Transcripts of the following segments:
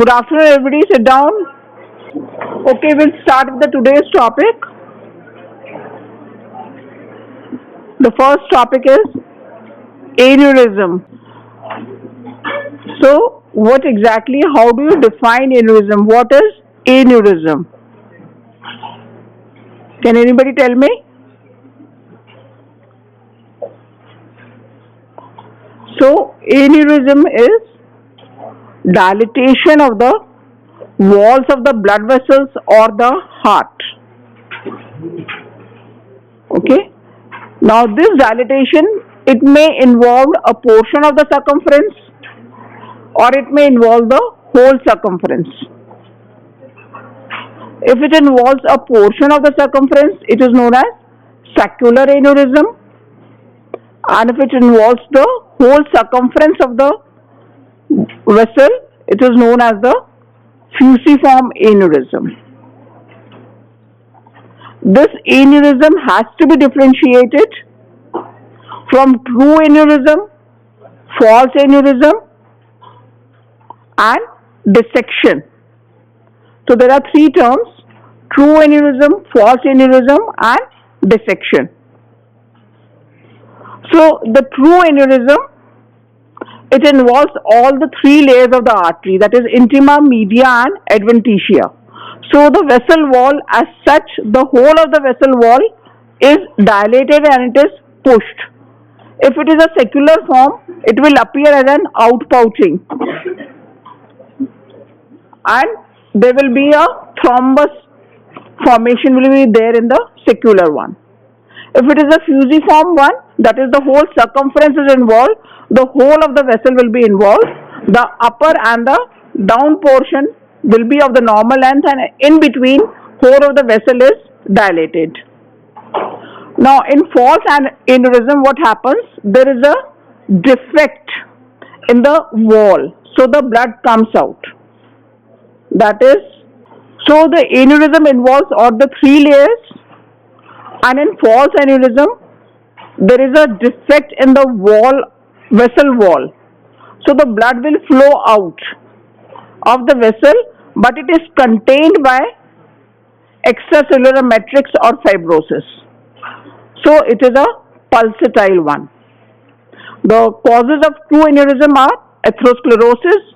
Good afternoon, everybody. Sit down. Okay, we'll start with the today's topic. The first topic is aneurysm. So, what exactly? How do you define aneurysm? What is aneurysm? Can anybody tell me? So, aneurysm is dilatation of the walls of the blood vessels or the heart. Okay. Now, this dilatation, it may involve a portion of the circumference or it may involve the whole circumference. If it involves a portion of the circumference, it is known as saccular aneurysm, and if it involves the whole circumference of the vessel, it is known as the fusiform aneurysm. This aneurysm has to be differentiated from true aneurysm, false aneurysm, and dissection. So there are three terms: true aneurysm, false aneurysm, and dissection. So the true aneurysm, it involves all the three layers of the artery, that is intima, media, and adventitia. So the vessel wall as such, the whole of the vessel wall is dilated and it is pushed. If it is a secular form, it will appear as an outpouching, and there will be a thrombus formation will be there in the secular one. If it is a fusiform one, that is the whole circumference is involved, the whole of the vessel will be involved, the upper and the down portion will be of the normal length, and in between whole of the vessel is dilated. Now in false aneurysm, what happens? There is a defect in the wall, so the blood comes out. That is, so the aneurysm involves all the three layers, and in false aneurysm there is a defect in the vessel wall, so the blood will flow out of the vessel, but it is contained by extracellular matrix or fibrosis. So it is a pulsatile one. The causes of true aneurysm are atherosclerosis,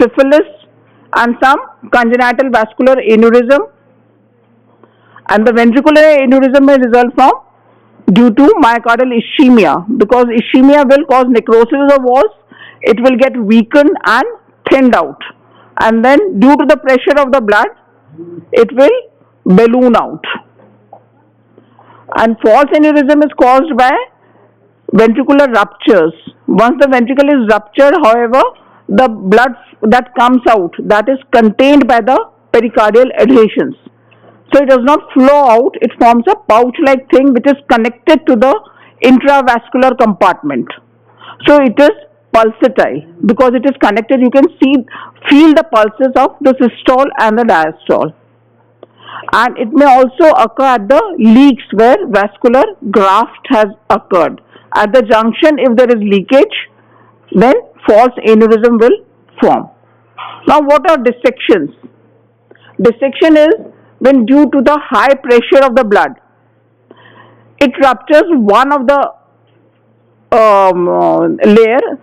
syphilis, and some congenital vascular aneurysm. And the ventricular aneurysm may result from due to myocardial ischemia, because ischemia will cause necrosis of the walls. It will get weakened and thinned out, and then due to the pressure of the blood, it will balloon out. And false aneurysm is caused by ventricular ruptures. Once the ventricle is ruptured, however, the blood that comes out, that is contained by the pericardial adhesions, so it does not flow out. It forms a pouch-like thing which is connected to the intravascular compartment. So it is pulsatile because it is connected. You can feel the pulses of the systole and the diastole. And it may also occur at the leaks where vascular graft has occurred. At the junction, if there is leakage, then false aneurysm will form. Now, what are dissections? Dissection is when due to the high pressure of the blood, it ruptures one of the layer,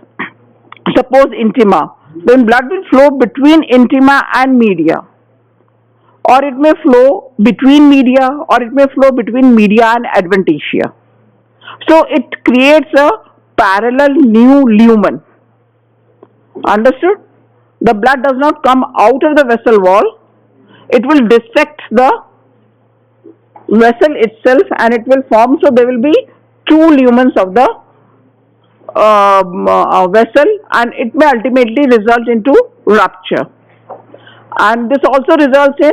suppose intima, then blood will flow between intima and media, or it may flow between media, or it may flow between media and adventitia. So it creates a parallel new lumen. Understood? The blood does not come out of the vessel wall. It will dissect the vessel itself and it will form. So there will be two lumens of the vessel, and it may ultimately result into rupture. And this also results in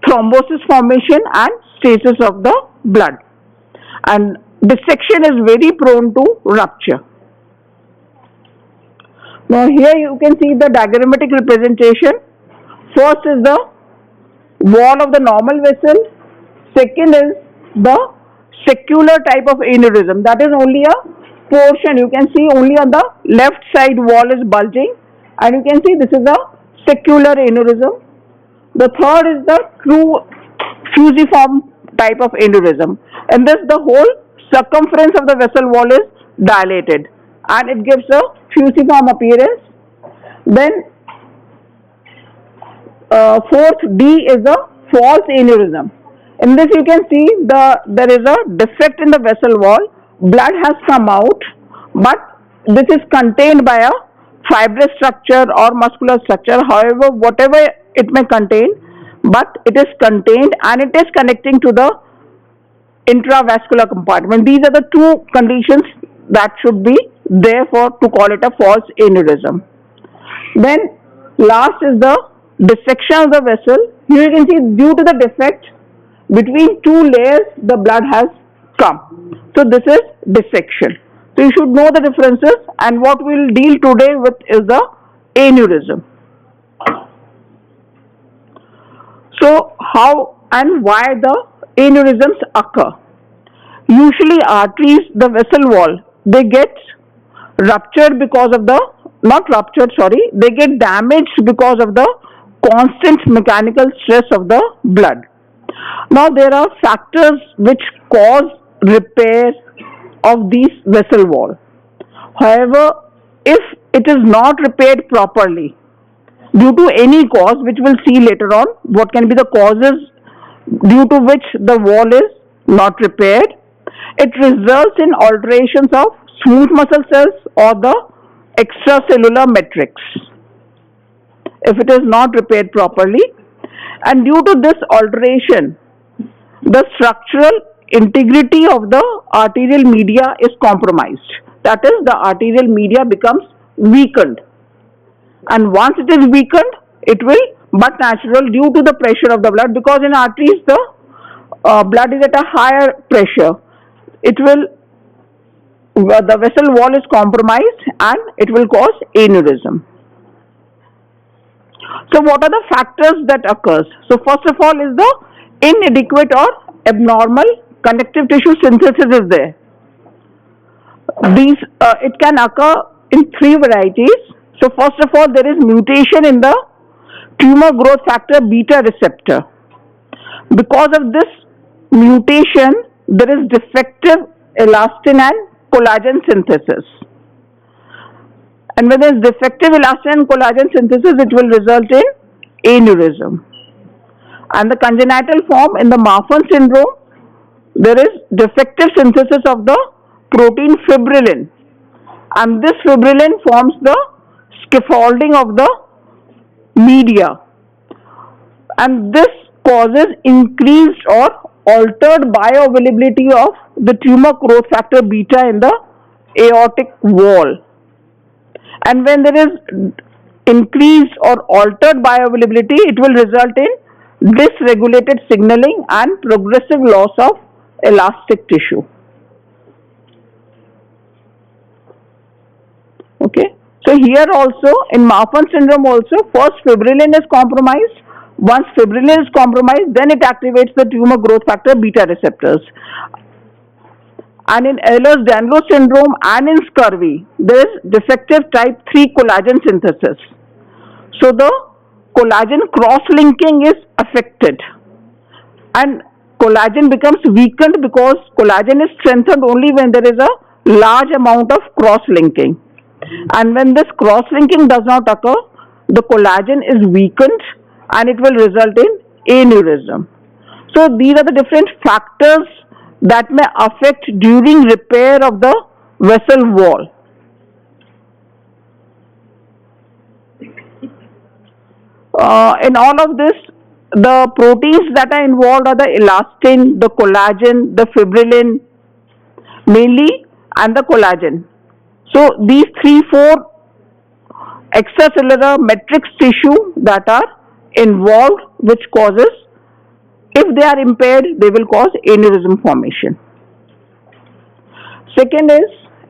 thrombosis formation and stasis of the blood. And dissection is very prone to rupture. Now here you can see the diagrammatic representation. First is the wall of the normal vessel. Second is the secular type of aneurysm. That is only a portion. You can see only on the left side wall is bulging, and you can see this is a secular aneurysm. The third is the true fusiform type of aneurysm. In this, the whole circumference of the vessel wall is dilated and it gives a fusiform appearance. Then fourth D is a false aneurysm. In this you can see there is a defect in the vessel wall. Blood has come out, but this is contained by a fibrous structure or muscular structure. However, whatever it may contain, but it is contained and it is connecting to the intravascular compartment. These are the two conditions that should be there for to call it a false aneurysm. Then last is the dissection of the vessel. Here you can see due to the defect between two layers the blood has come. So this is dissection. So you should know the differences, and what we will deal today with is the aneurysm. So how and why the aneurysms occur? Usually arteries, the vessel wall, they get ruptured because of the, not ruptured, sorry, they get damaged because of the constant mechanical stress of the blood. Now there are factors which cause repair of these vessel wall. However, if it is not repaired properly due to any cause, which we'll see later on, what can be the causes due to which the wall is not repaired, it results in alterations of smooth muscle cells or the extracellular matrix if it is not repaired properly. And due to this alteration, the structural integrity of the arterial media is compromised. That is, the arterial media becomes weakened. And once it is weakened, it will, but natural due to the pressure of the blood, because in arteries the blood is at a higher pressure, it will, the vessel wall is compromised and it will cause aneurysm. So what are the factors that occurs? So first of all is the inadequate or abnormal connective tissue synthesis is there. These it can occur in three varieties. So first of all, there is mutation in the tumor growth factor beta receptor. Because of this mutation, there is defective elastin and collagen synthesis. And when there is defective elastin and collagen synthesis, it will result in aneurysm. And the congenital form in the Marfan syndrome, there is defective synthesis of the protein fibrillin. And this fibrillin forms the scaffolding of the media. And this causes increased or altered bioavailability of the tumor growth factor beta in the aortic wall. And when there is increased or altered bioavailability, it will result in dysregulated signaling and progressive loss of elastic tissue. Okay. So here also in Marfan syndrome also, first fibrillin is compromised. Once fibrillin is compromised, then it activates the tumor growth factor beta receptors. And in Ehlers-Danlos syndrome and in scurvy, there is defective type 3 collagen synthesis. So the collagen cross-linking is affected and collagen becomes weakened because collagen is strengthened only when there is a large amount of cross-linking. And when this cross-linking does not occur, the collagen is weakened and it will result in aneurysm. So these are the different factors that may affect during repair of the vessel wall. In all of this, the proteins that are involved are the elastin, the collagen, the fibrillin, mainly, and the collagen. So these 3-4 extracellular matrix tissue that are involved, which causes, if they are impaired, they will cause aneurysm formation. Second is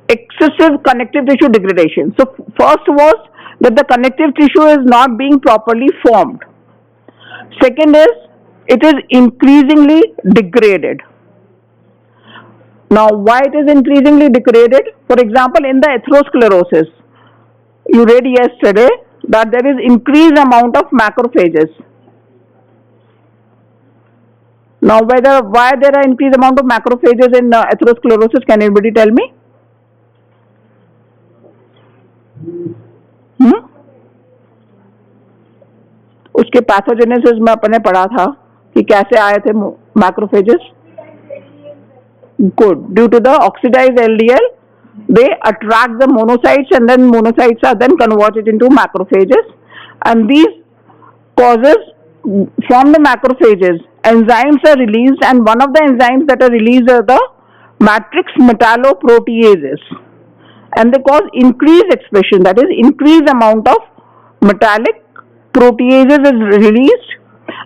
excessive connective tissue degradation. So first was that the connective tissue is not being properly formed. Second is it is increasingly degraded. Now why it is increasingly degraded? For example, in the atherosclerosis, you read yesterday that there is increased amount of macrophages. Now, why there are increased amount of macrophages in atherosclerosis? Can anybody tell me? Hmm? उसके pathogenesis में अपने पढ़ा था कि कैसे आए थे macrophages. Good. Due to the oxidized LDL, they attract the monocytes, and then monocytes are then converted into macrophages, and these causes from the macrophages enzymes are released, and one of the enzymes that are released are the matrix metalloproteases, and they cause increased expression, that is increased amount of metallic proteases is released,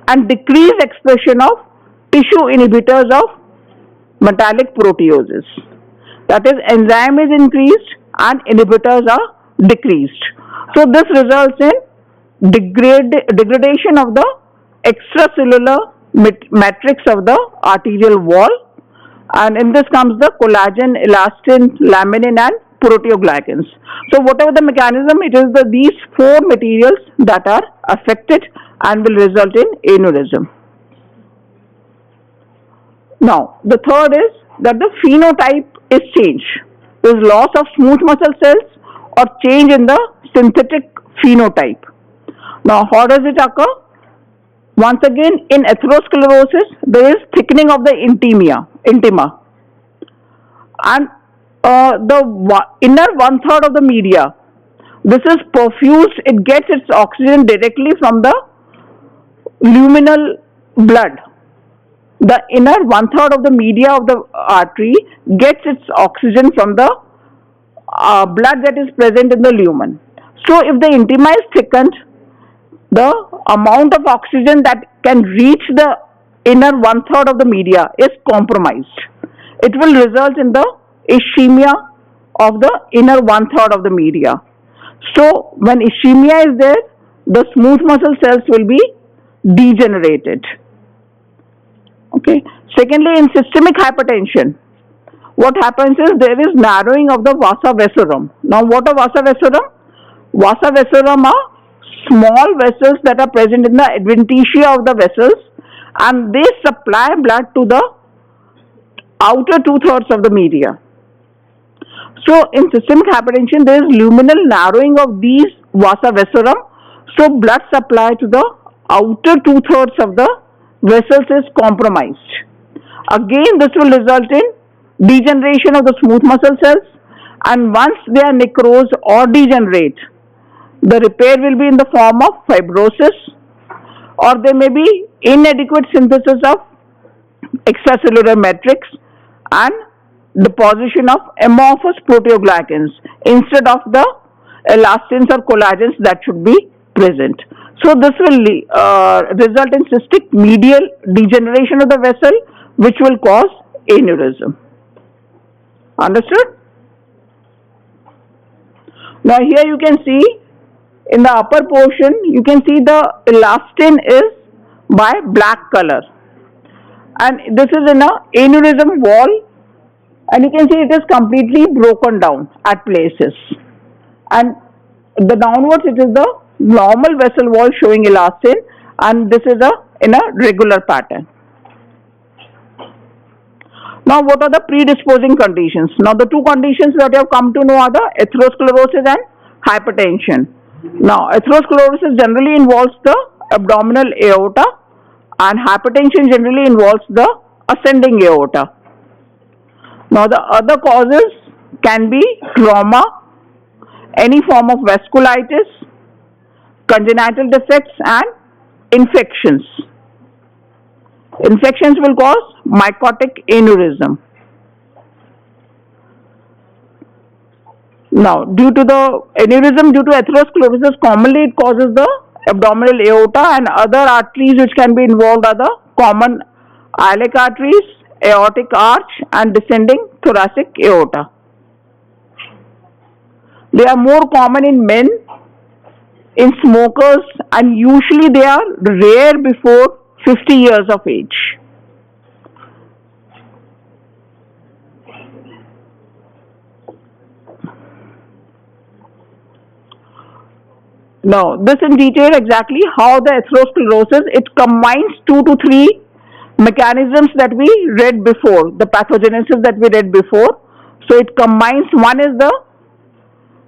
and decreased expression of tissue inhibitors of metallic proteases. That is, enzyme is increased and inhibitors are decreased. So this results in degradation of the extracellular matrix of the arterial wall, and in this comes the collagen, elastin, laminin, and proteoglycans. So whatever the mechanism, it is these four materials that are affected and will result in aneurysm. Now, the third is that the phenotype is changed. There is loss of smooth muscle cells or change in the synthetic phenotype. Now, how does it occur? Once again, in atherosclerosis, there is thickening of the intima, and the inner one-third of the media. This is perfused. It gets its oxygen directly from the luminal blood. The inner one-third of the media of the artery gets its oxygen from the blood that is present in the lumen. So, if the intima is thickened, the amount of oxygen that can reach the inner one-third of the media is compromised. It will result in the ischemia of the inner one-third of the media. So, when ischemia is there, the smooth muscle cells will be degenerated. Okay. Secondly, in systemic hypertension, what happens is there is narrowing of the vasa vasorum. Now, what are vasa vasorum? Vasa vasorum are small vessels that are present in the adventitia of the vessels, and they supply blood to the outer two-thirds of the media. So, in systemic hypertension, there is luminal narrowing of these vasa vasorum, so blood supply to the outer two-thirds of the vessels is compromised. Again, this will result in degeneration of the smooth muscle cells, and once they are necrose or degenerate, the repair will be in the form of fibrosis, or there may be inadequate synthesis of extracellular matrix and deposition of amorphous proteoglycans instead of the elastins or collagens that should be present. So this will result in cystic medial degeneration of the vessel, which will cause aneurysm. Understood? Now here you can see in the upper portion, you can see the elastin is by black color, and this is in a aneurysm wall, and you can see it is completely broken down at places, and the downwards it is the normal vessel wall showing elastin, and this is in a regular pattern. Now, what are the predisposing conditions? Now, the two conditions that you have come to know are the atherosclerosis and hypertension. Now, atherosclerosis generally involves the abdominal aorta, and hypertension generally involves the ascending aorta. Now, the other causes can be trauma, any form of vasculitis, congenital defects, and infections. Infections will cause mycotic aneurysm. Now, due to the aneurysm due to atherosclerosis, commonly it causes the abdominal aorta, and other arteries which can be involved are the common iliac arteries, aortic arch, and descending thoracic aorta. They are more common in men, in smokers, and usually they are rare before 50 years of age. Now, this in detail exactly how the atherosclerosis, it combines two to three mechanisms that we read before, the pathogenesis that we read before. So it combines, one is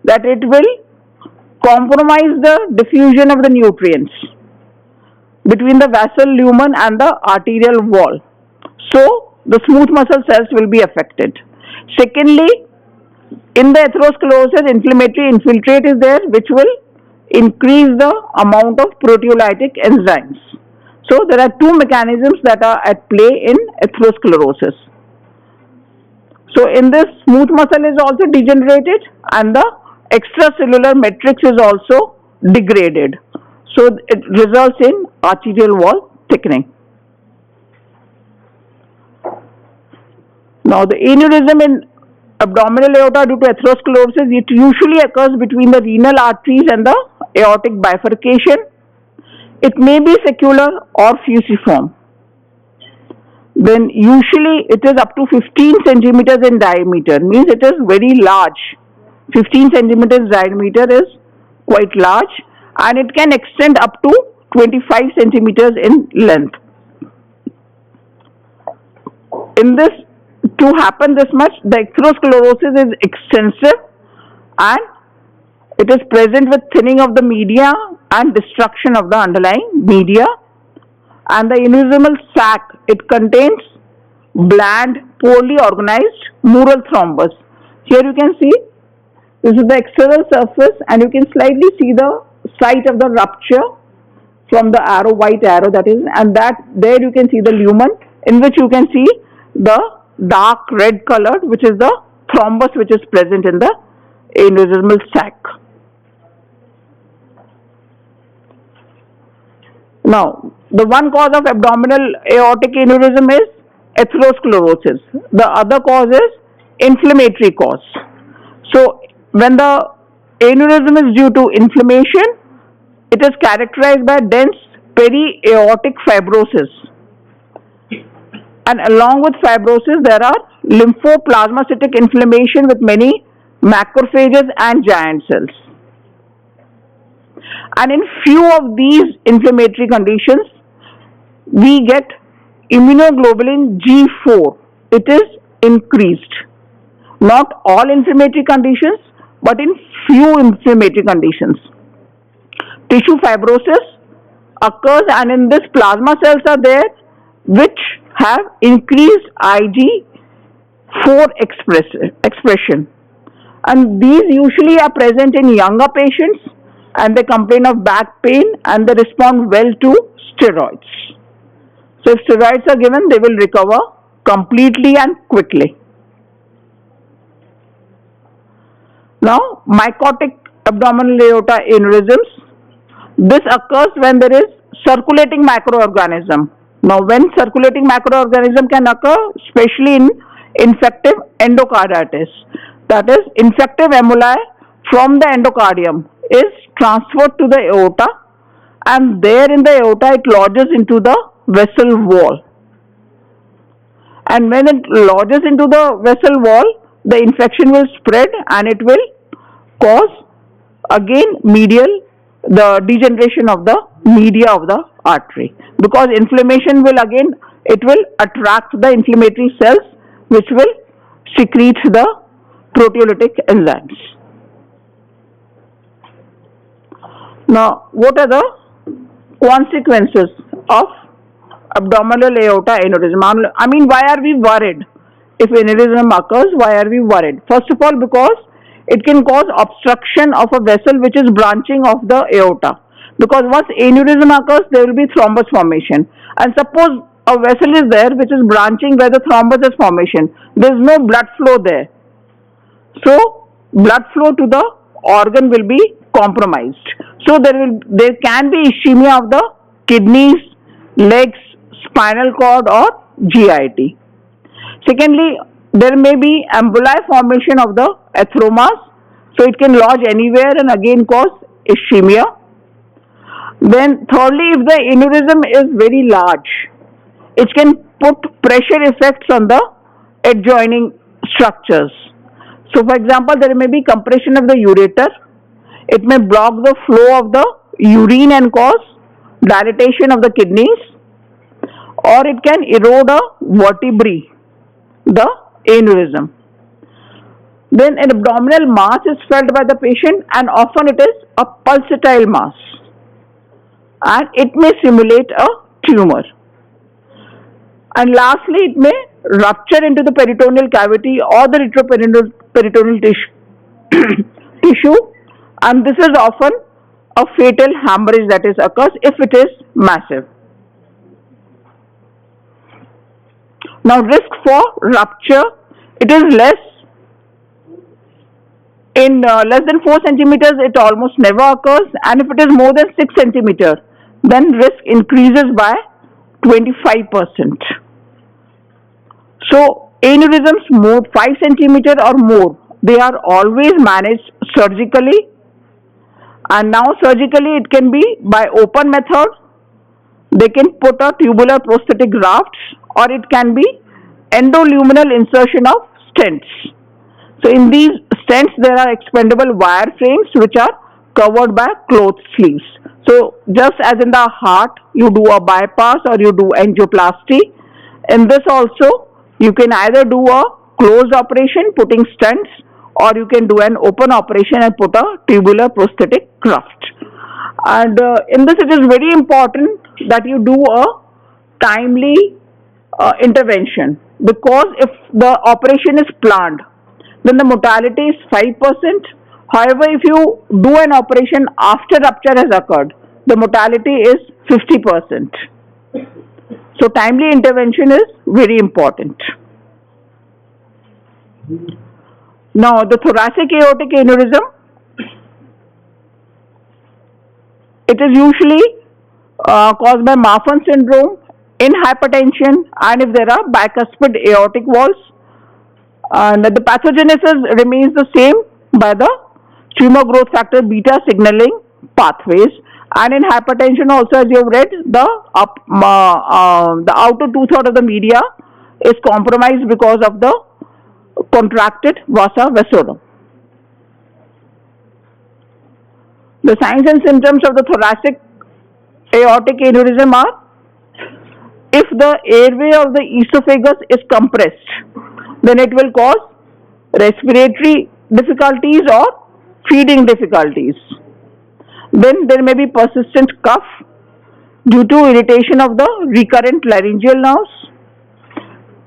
that it will compromise the diffusion of the nutrients between the vessel lumen and the arterial wall. So the smooth muscle cells will be affected. Secondly, in the atherosclerosis, inflammatory infiltrate is there, which will increase the amount of proteolytic enzymes. So there are two mechanisms that are at play in atherosclerosis. So in this, smooth muscle is also degenerated and the extracellular matrix is also degraded. So it results in arterial wall thickening. Now the aneurysm in abdominal aorta due to atherosclerosis, it usually occurs between the renal arteries and the aortic bifurcation. It may be secular or fusiform. Then usually it is up to 15 centimeters in diameter, means it is very large. 15 centimeters diameter is quite large, and it can extend up to 25 centimeters in length. In this, to happen this much, the atherosclerosis is extensive and it is present with thinning of the media and destruction of the underlying media. And the aneurysmal sac, it contains bland, poorly organized mural thrombus. Here you can see, this is the external surface and you can slightly see the site of the rupture from the arrow, white arrow that is, and that there you can see the lumen in which you can see the dark red colored, which is the thrombus which is present in the aneurysmal sac. Now, the one cause of abdominal aortic aneurysm is atherosclerosis. The other cause is inflammatory cause. So, when the aneurysm is due to inflammation, it is characterized by dense periaortic fibrosis. And along with fibrosis, there are lymphoplasmacytic inflammation with many macrophages and giant cells. And in few of these inflammatory conditions, we get immunoglobulin G4. It is increased. Not all inflammatory conditions, but in few inflammatory conditions. Tissue fibrosis occurs, and in this plasma cells are there which have increased IG4 expression. And these usually are present in younger patients, and they complain of back pain and they respond well to steroids. So if steroids are given, they will recover completely and quickly. Now, mycotic abdominal aorta aneurysms. This occurs when there is circulating microorganism. Now, when circulating microorganism can occur, especially in infective endocarditis, that is, infective emboli from the endocardium is transferred to the aorta, and there in the aorta it lodges into the vessel wall. And when it lodges into the vessel wall, the infection will spread and it will cause again the degeneration of the media of the artery, because inflammation will again, it will attract the inflammatory cells which will secrete the proteolytic enzymes. Now, what are the consequences of abdominal aorta aneurysm? I mean, why are we worried? If aneurysm occurs, why are we worried? First of all, because it can cause obstruction of a vessel which is branching off the aorta. Because once aneurysm occurs, there will be thrombus formation. And suppose a vessel is there which is branching where the thrombus is formation. There is no blood flow there. So, blood flow to the organ will be compromised. So, there can be ischemia of the kidneys, legs, spinal cord or GIT. Secondly, there may be emboli formation of the atheromas. So, it can lodge anywhere and again cause ischemia. Then thirdly, if the aneurysm is very large, it can put pressure effects on the adjoining structures. So, for example, there may be compression of the ureter. It may block the flow of the urine and cause dilatation of the kidneys, or it can erode a vertebrae, the aneurysm. Then an abdominal mass is felt by the patient, and often it is a pulsatile mass, and it may simulate a tumor. And lastly, it may rupture into the peritoneal cavity or the retroperitoneal tissue, and this is often a fatal hemorrhage that is occurs if it is massive. Now, risk for rupture, it is less in less than 4 centimeters. It almost never occurs, and if it is more than 6 centimeters, then risk increases by 25%. So aneurysms more 5 centimeter or more, they are always managed surgically, and now surgically it can be by open method. They can put a tubular prosthetic graft, or it can be endoluminal insertion of stents. So in these stents there are expendable wire frames which are covered by cloth sleeves. So just as in the heart you do a bypass or you do angioplasty, in this also you can either do a closed operation putting stents, or you can do an open operation and put a tubular prosthetic graft. And in this it is very important that you do a timely intervention, because if the operation is planned, then the mortality is 5%. However, if you do an operation after rupture has occurred, the mortality is 50%. So timely intervention is very important. Now, the thoracic aortic aneurysm, it is usually caused by Marfan syndrome in hypertension, and if there are bicuspid aortic valves. And the pathogenesis remains the same by the tumor growth factor beta signaling pathways. And in hypertension also, as you have read, the outer two-thirds of the media is compromised because of the contracted vasa vasorum. The signs and symptoms of the thoracic aortic aneurysm are: if the airway of the esophagus is compressed, then it will cause respiratory difficulties or feeding difficulties. Then there may be persistent cough due to irritation of the recurrent laryngeal nerves.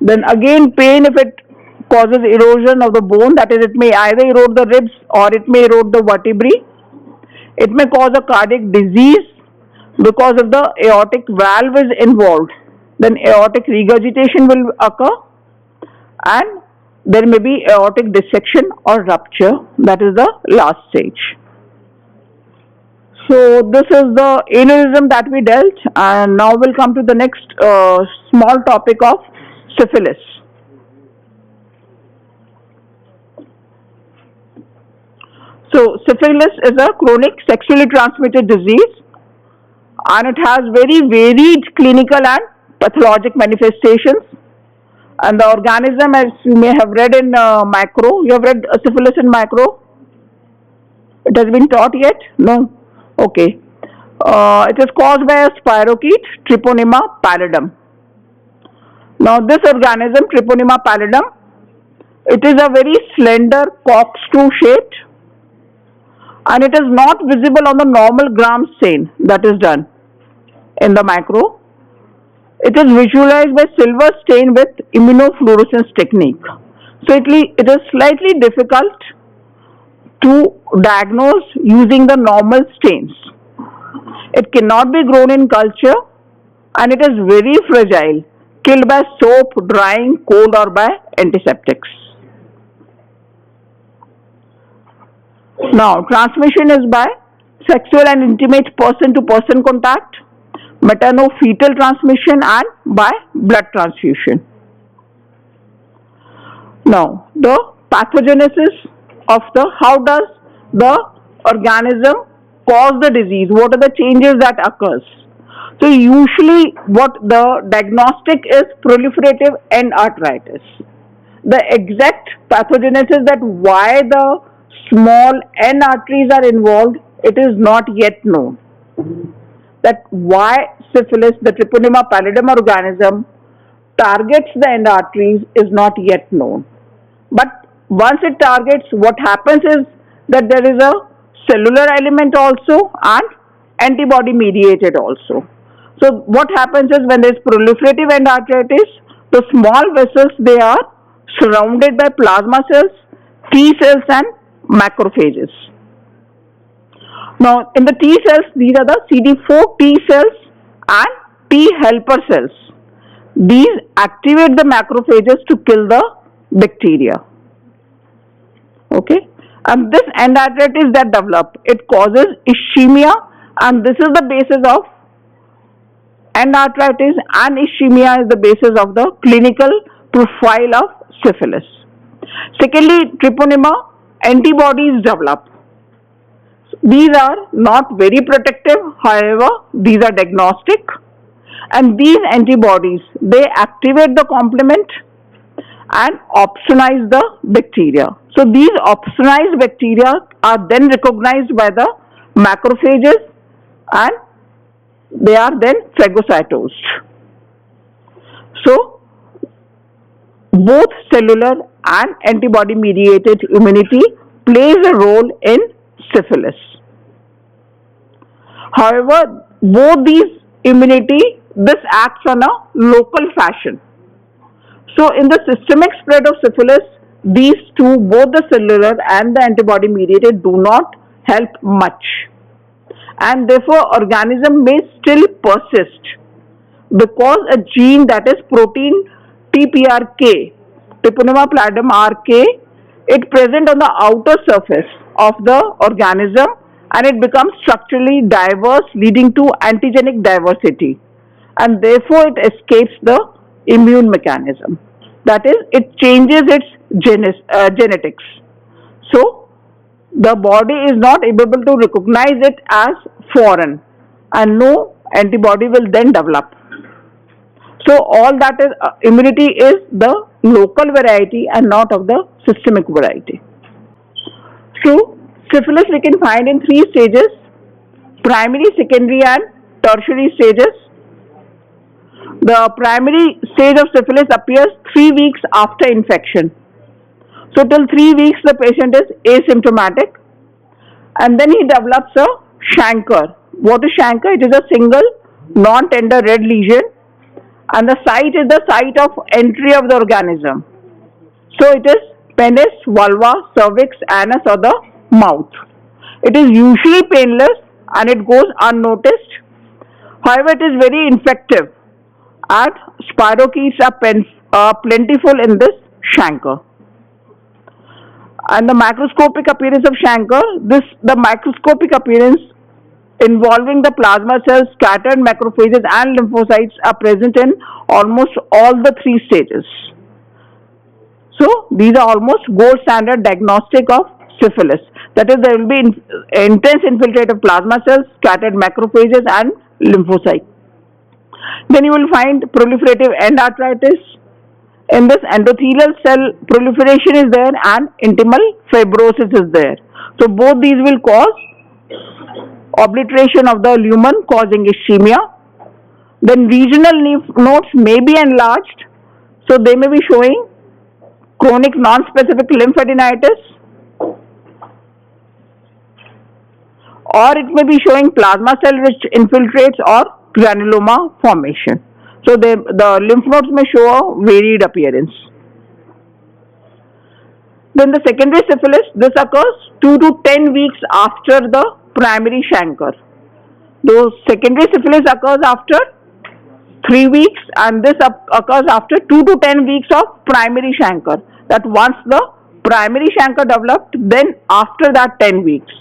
Then again pain if it causes erosion of the bone, that is, it may either erode the ribs or it may erode the vertebrae. It may cause a cardiac disease because of the aortic valve is involved. Then aortic regurgitation will occur, and there may be aortic dissection or rupture, that is the last stage. So this is the aneurysm that we dealt, and now we'll come to the next small topic of syphilis. So syphilis is a chronic sexually transmitted disease, and it has very varied clinical and pathologic manifestations. And the organism, as you may have read in macro, you have read syphilis in macro? It has been taught yet? No? Okay. It is caused by a spirochete, Treponema pallidum. Now this organism, Treponema pallidum, it is a very slender corkscrew shaped, and it is not visible on the normal gram stain that is done in the macro. It is visualized by silver stain with immunofluorescence technique. So it is slightly difficult to diagnose using the normal stains. It cannot be grown in culture, and it is very fragile, killed by soap, drying, cold, or by antiseptics. Now, transmission is by sexual and intimate person-to-person contact, materno-fetal transmission, and by blood transfusion. Now, the pathogenesis of how does the organism cause the disease? What are the changes that occurs? So usually what the diagnostic is proliferative end arteritis. The exact pathogenesis, that why the small end arteries are involved, it is not yet known. That why syphilis, the Treponema pallidum organism, targets the end arteries is not yet known. But once it targets, what happens is that there is a cellular element also and antibody mediated also. So what happens is when there is proliferative endarteritis, the small vessels, they are surrounded by plasma cells, T cells and macrophages. Now in the T cells, these are the CD4 T cells and T helper cells. These activate the macrophages to kill the bacteria. Okay, and this endarteritis that develop, it causes ischemia, and this is the basis of endarteritis, and ischemia is the basis of the clinical profile of syphilis. Secondly, Treponema antibodies develop. These are not very protective, however, these are diagnostic, and these antibodies, they activate the complement and opsonize the bacteria. So these opsonized bacteria are then recognized by the macrophages and they are then phagocytosed. So both cellular and antibody mediated immunity plays a role in syphilis. However, both these immunity, this acts on a local fashion. So in the systemic spread of syphilis, these two, both the cellular and the antibody mediated, do not help much, and therefore organism may still persist because a gene, that is protein TPRK, Treponema pallidum RK, it present on the outer surface of the organism and it becomes structurally diverse, leading to antigenic diversity, and therefore it escapes the immune mechanism. That is, it changes its genetics. So the body is not able to recognize it as foreign and no antibody will then develop. So all that is immunity is the local variety and not of the systemic variety. So syphilis we can find in three stages: primary, secondary and tertiary stages. The primary stage of syphilis appears 3 weeks after infection. So till 3 weeks the patient is asymptomatic, and then he develops a chancre. What is chancre? It is a single non-tender red lesion, and the site is the site of entry of the organism. So it is penis, vulva, cervix, anus or the mouth. It is usually painless and it goes unnoticed. However, it is very infective and spirochetes are plentiful in this chancre. And the macroscopic appearance of chancre, the microscopic appearance involving the plasma cells, scattered macrophages and lymphocytes are present in almost all the three stages. So these are almost gold standard diagnostic of syphilis. That is, there will be intense infiltrate of plasma cells, scattered macrophages and lymphocytes. Then you will find proliferative endarteritis. In this, endothelial cell proliferation is there and intimal fibrosis is there. So both these will cause obliteration of the lumen, causing ischemia. Then regional lymph nodes may be enlarged, so they may be showing chronic non-specific lymphadenitis, or it may be showing plasma cell rich infiltrates or granuloma formation. So the lymph nodes may show a varied appearance. Then the secondary syphilis, this occurs 2 to 10 weeks after the primary chancre. Those secondary syphilis occurs after 3 weeks, and this occurs after 2 to 10 weeks of primary chancre. That once the primary chancre developed, then after that 10 weeks.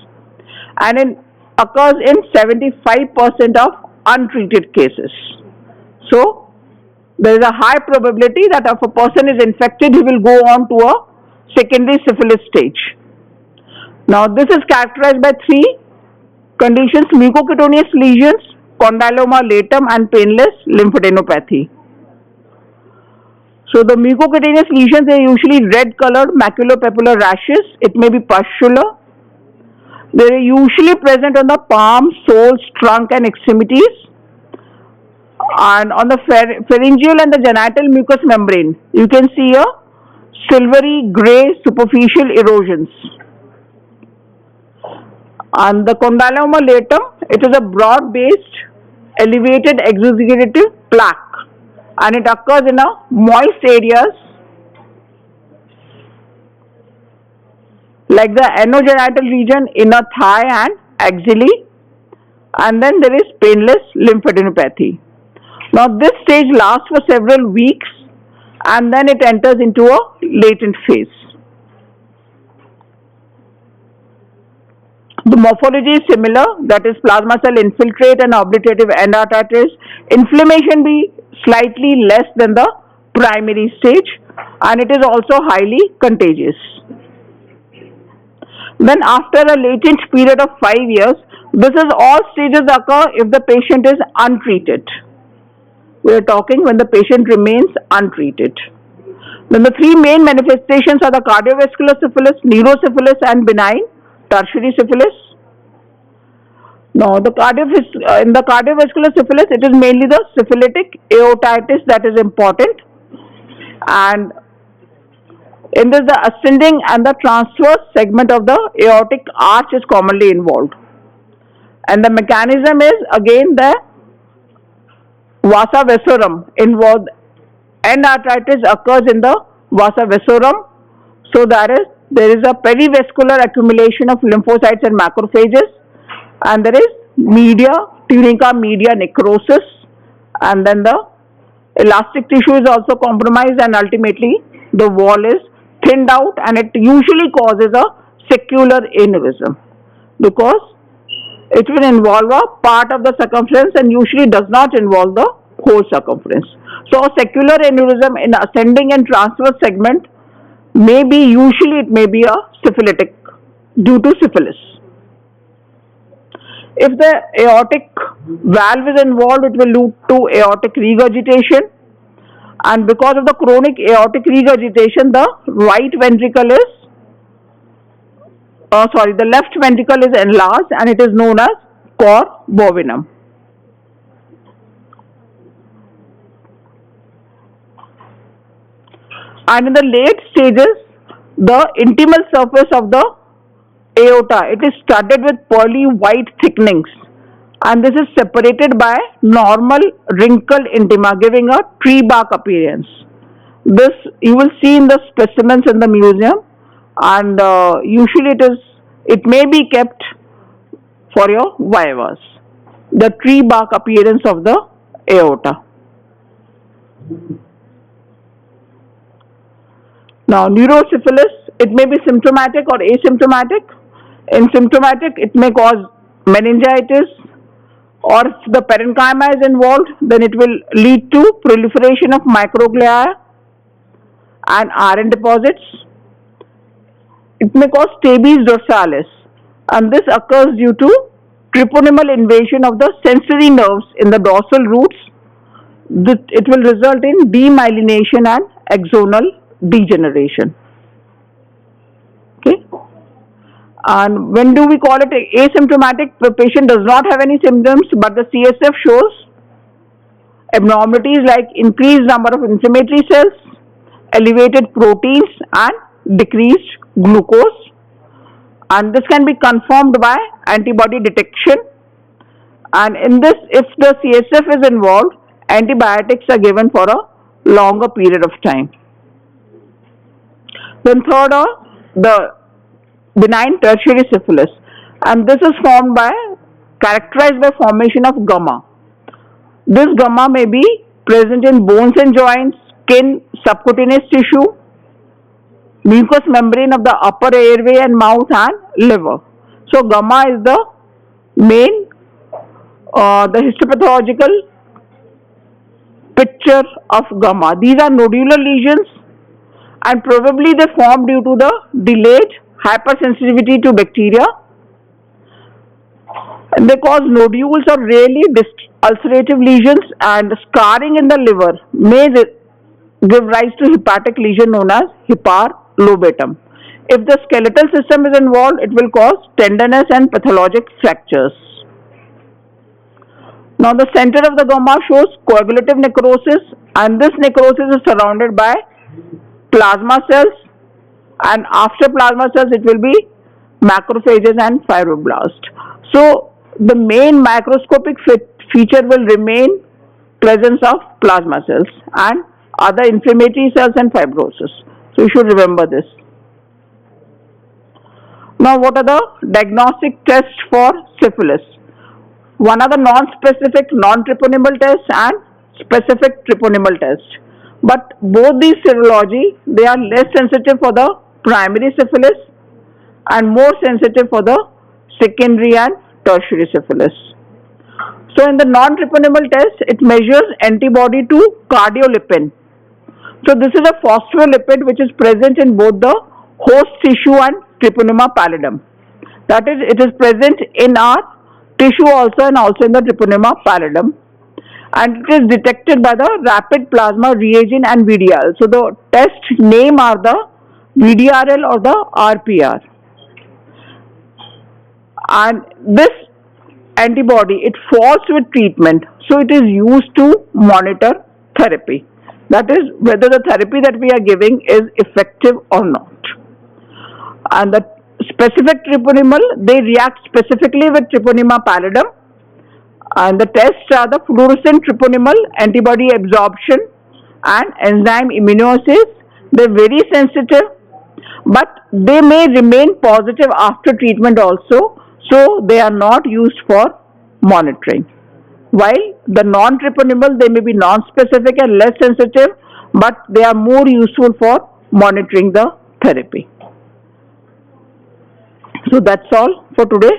And it occurs in 75% of untreated cases. So there is a high probability that if a person is infected, he will go on to a secondary syphilis stage. Now this is characterized by three conditions: mucocutaneous lesions, condyloma latum and painless lymphadenopathy. So the mucocutaneous lesions are usually red colored maculopapular rashes. It may be pustular. They are usually present on the palm, soles, trunk and extremities, and on the pharyngeal and the genital mucous membrane. You can see a silvery grey superficial erosions. And the condyloma latum, it is a broad-based elevated exudative plaque, and it occurs in a moist areas like the anogenital region, inner thigh and axillae, and then there is painless lymphadenopathy. Now this stage lasts for several weeks and then it enters into a latent phase. The morphology is similar, that is plasma cell infiltrate and obliterative endarteries. Inflammation be slightly less than the primary stage, and it is also highly contagious. Then after a latent period of 5 years, this is all stages occur if the patient is untreated. We are talking when the patient remains untreated. Then the three main manifestations are the cardiovascular syphilis, neurosyphilis and benign tertiary syphilis. Now in the cardiovascular syphilis, it is mainly the syphilitic aortitis that is important, and in this the ascending and the transverse segment of the aortic arch is commonly involved, and the mechanism is again the vasa vasorum involved. Endarteris occurs in the vasa vasorum, so there is a perivascular accumulation of lymphocytes and macrophages, and there is tunica media necrosis, and then the elastic tissue is also compromised, and ultimately the wall is thinned out, and it usually causes a secular aneurysm because it will involve a part of the circumference and usually does not involve the whole circumference. So a secular aneurysm in ascending and transverse segment may be a syphilitic due to syphilis. If the aortic valve is involved, it will lead to aortic regurgitation, and because of the chronic aortic regurgitation, the left ventricle is enlarged and it is known as cor bovinum. And in the late stages, the intimal surface of the aorta, it is studded with pearly white thickenings, and this is separated by normal wrinkled intima, giving a tree bark appearance. This you will see in the specimens in the museum, and usually it may be kept for your vivas. The tree bark appearance of the aorta. Now, neurosyphilis, it may be symptomatic or asymptomatic. In symptomatic, it may cause meningitis, or if the parenchyma is involved, then it will lead to proliferation of microglia and iron deposits. It may cause stapes dorsalis, and this occurs due to triponymal invasion of the sensory nerves in the dorsal roots. It will result in demyelination and axonal degeneration. Okay. And when do we call it asymptomatic? The patient does not have any symptoms, but the CSF shows abnormalities like increased number of inflammatory cells, elevated proteins and decreased glucose, and this can be confirmed by antibody detection. And in this, if the CSF is involved, antibiotics are given for a longer period of time. Then third are the benign tertiary syphilis, and this is characterized by formation of gumma. This gumma may be present in bones and joints, skin, subcutaneous tissue, mucous membrane of the upper airway and mouth, and liver. So gumma is the main, the histopathological picture of gumma. These are nodular lesions, and probably they form due to the delayed hypersensitivity to bacteria. And they cause nodules or rarely ulcerative lesions, and scarring in the liver may give rise to hepatic lesion known as heparlobatum. If the skeletal system is involved, it will cause tenderness and pathologic fractures. Now the center of the gamma shows coagulative necrosis, and this necrosis is surrounded by plasma cells, and after plasma cells it will be macrophages and fibroblasts. So the main macroscopic feature will remain presence of plasma cells and other inflammatory cells and fibrosis. So you should remember this. Now what are the diagnostic tests for syphilis? One are the non-specific non-treponemal tests and specific treponemal tests. But both these serology, they are less sensitive for the primary syphilis and more sensitive for the secondary and tertiary syphilis. So in the non-treponemal test, it measures antibody to cardiolipin. So this is a phospholipid which is present in both the host tissue and treponema pallidum. That is, it is present in our tissue also and also in the treponema pallidum, and it is detected by the rapid plasma reagent and VDRL. So the test name are the VDRL or the RPR, and this antibody, it falls with treatment, so it is used to monitor therapy. That is, whether the therapy that we are giving is effective or not. And the specific treponemal, they react specifically with treponema pallidum, and the tests are the fluorescent treponemal antibody absorption and enzyme immunoassays. They are very sensitive, but they may remain positive after treatment also, so they are not used for monitoring. While the non-treponemal, they may be non-specific and less sensitive, but they are more useful for monitoring the therapy. So that's all for today.